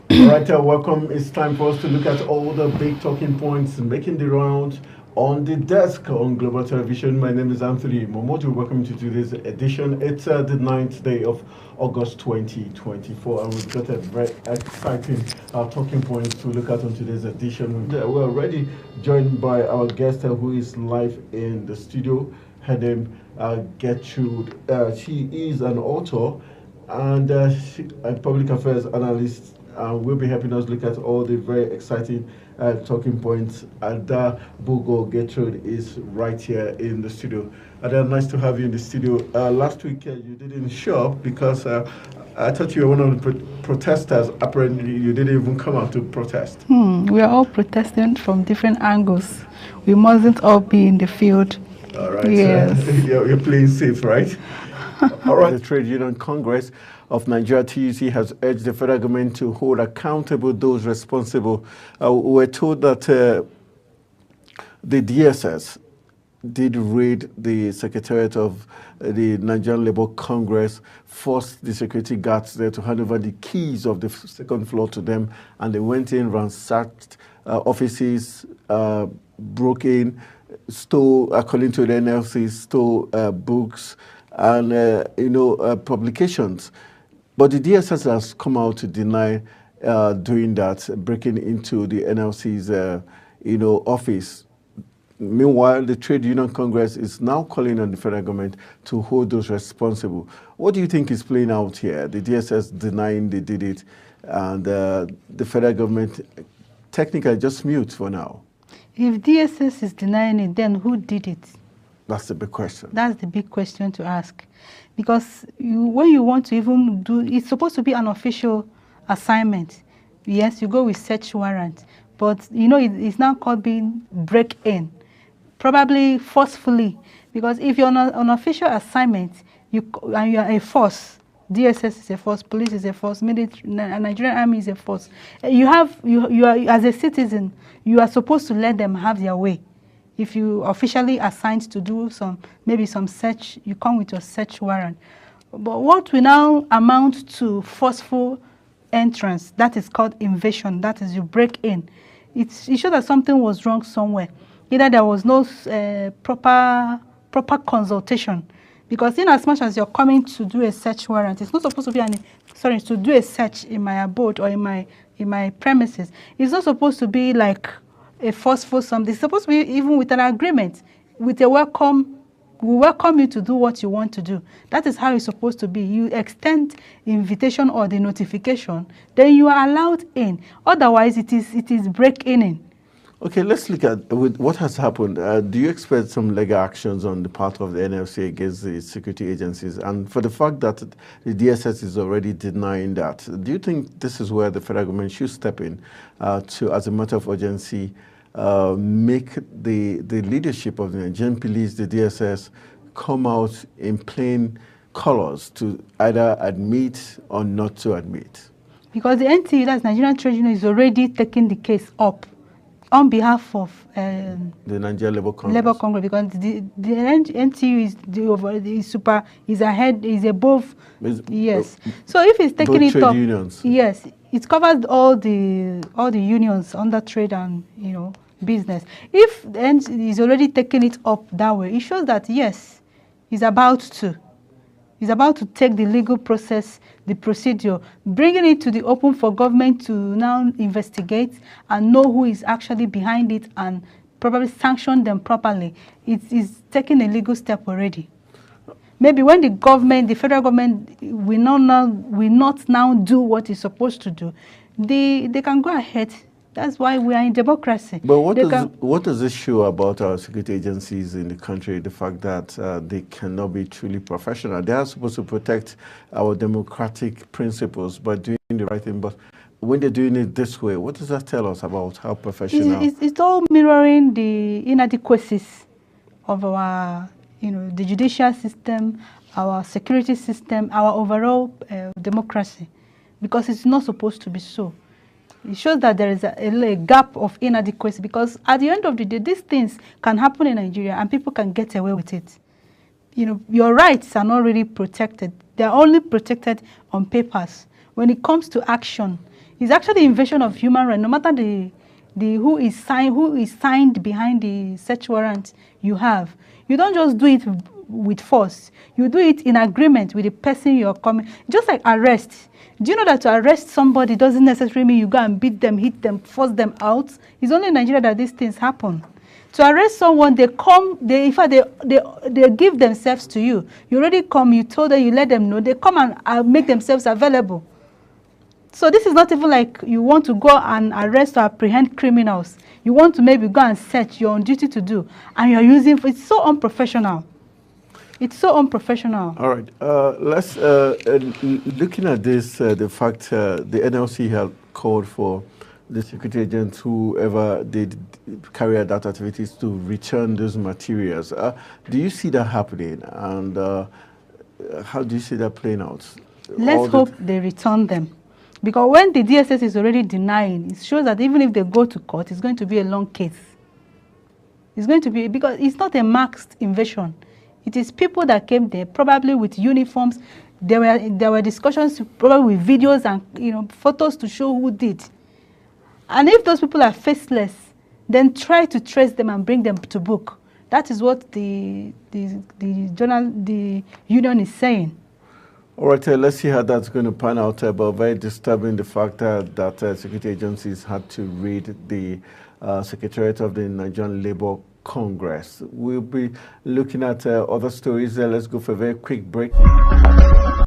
All right, welcome. It's time for us to look at all the big talking points making the round on the desk on Global Television. My name is Anthony Momodu. Welcome to today's edition. It's the 9th day of August 2024, and we've got a very exciting talking points to look at on today's edition. We're already joined by our guest who is live in the studio. Her name Gertrude. She is an author and a public affairs analyst. Will be helping us look at all the very exciting talking points. Adabugo Gertrude is right here in the studio. Ada, nice to have you in the studio. Last week you didn't show up because I thought you were one of the protesters. Apparently, you didn't even come out to protest. We are all protesting from different angles. We mustn't all be in the field. All right. Yes. You're playing safe, right? All right. The Trade Union Congress of Nigeria, TUC, has urged the federal government to hold accountable those responsible. We're told that the DSS did raid the Secretariat of the Nigerian Labour Congress, forced the security guards there to hand over the keys of the second floor to them, and they went in, ransacked offices, broke in, stole, according to the NLC, stole books and publications. But the DSS has come out to deny doing that, breaking into the NLC's office. Meanwhile, the Trade Union Congress is now calling on the federal government to hold those responsible. What do you think is playing out here? The DSS denying they did it, and the federal government technically just mute for now. If DSS is denying it, then who did it? That's the big question. That's the big question to ask. Because when you want to even do, it's supposed to be an official assignment. Yes, you go with search warrant. But, it's now called being break-in. Probably forcefully. Because if you're on an official assignment, and you are a force, DSS is a force, police is a force, military, Nigerian army is a force. You are, as a citizen, you are supposed to let them have their way. If you officially assigned to do maybe some search, you come with your search warrant. But what will now amount to forceful entrance, that is called invasion, that is you break in. It shows that something was wrong somewhere. Either there was no proper consultation. Because in as much as you're coming to do a search warrant, it's not supposed to be to do a search in my abode or in my premises. It's not supposed to be like a forceful something. It's supposed to be even with an agreement, with a welcome. We welcome you to do what you want to do. That is how it's supposed to be. You extend invitation or the notification, then you are allowed in. Otherwise, it is break-in. Okay, let's look at what has happened. Do you expect some legal actions on the part of the NLC against the security agencies? And for the fact that the DSS is already denying that, do you think this is where the federal government should step in to, as a matter of urgency, make the leadership of the Nigerian police, the DSS, come out in plain colors to either admit or not to admit? Because the NTU, that's Nigerian Trade Union, is already taking the case up on behalf of the Nigerian Labour Congress. Because the NTU is ahead, is above. Yes. So if it's taking it up, unions. Yes, it covers all the unions under trade and business. If the NTU is already taking it up that way, it shows that yes, he's about to take the legal process, the procedure, bringing it to the open for government to now investigate and know who is actually behind it and probably sanction them properly. It is taking a legal step already. Maybe when the federal government will not now do what it's supposed to do, they can go ahead. That's why we are in democracy. But what does this show about our security agencies in the country, the fact that they cannot be truly professional? They are supposed to protect our democratic principles by doing the right thing. But when they're doing it this way, what does that tell us about how professional? It's all mirroring the inadequacies of our, the judicial system, our security system, our overall democracy, because it's not supposed to be so. It shows that there is a gap of inadequacy, because at the end of the day, these things can happen in Nigeria and people can get away with it. Your rights are not really protected. They're only protected on papers. When it comes to action, It's actually invasion of human rights, no matter who is signed behind the search warrant you have. You don't just do it with force. You do it in agreement with the person you're coming. Just like arrest. Do you know that to arrest somebody doesn't necessarily mean you go and beat them, hit them, force them out? It's only in Nigeria that these things happen. To arrest someone, they come, in fact, they give themselves to you. You already come, you told them, you let them know. They come and make themselves available. So this is not even like you want to go and arrest or apprehend criminals. You want to maybe go and search, you're on duty to do. And you're using, it's so unprofessional. It's so unprofessional. All right. Let's, looking at this, the fact the NLC have called for the security agents, whoever did carry out that activities, to return those materials. Do you see that happening? And how do you see that playing out? Let's hope they return them. Because when the DSS is already denying, it shows that even if they go to court, it's going to be a long case. It's going to be, because it's not a masked invasion. It is people that came there, probably with uniforms. There were discussions, probably with videos and photos to show who did. And if those people are faceless, then try to trace them and bring them to book. That is what the union is saying. All right, let's see how that's going to pan out. But very disturbing the fact that security agencies had to raid the Secretariat of the Nigerian Labour Congress. We'll be looking at other stories. Let's go for a very quick break.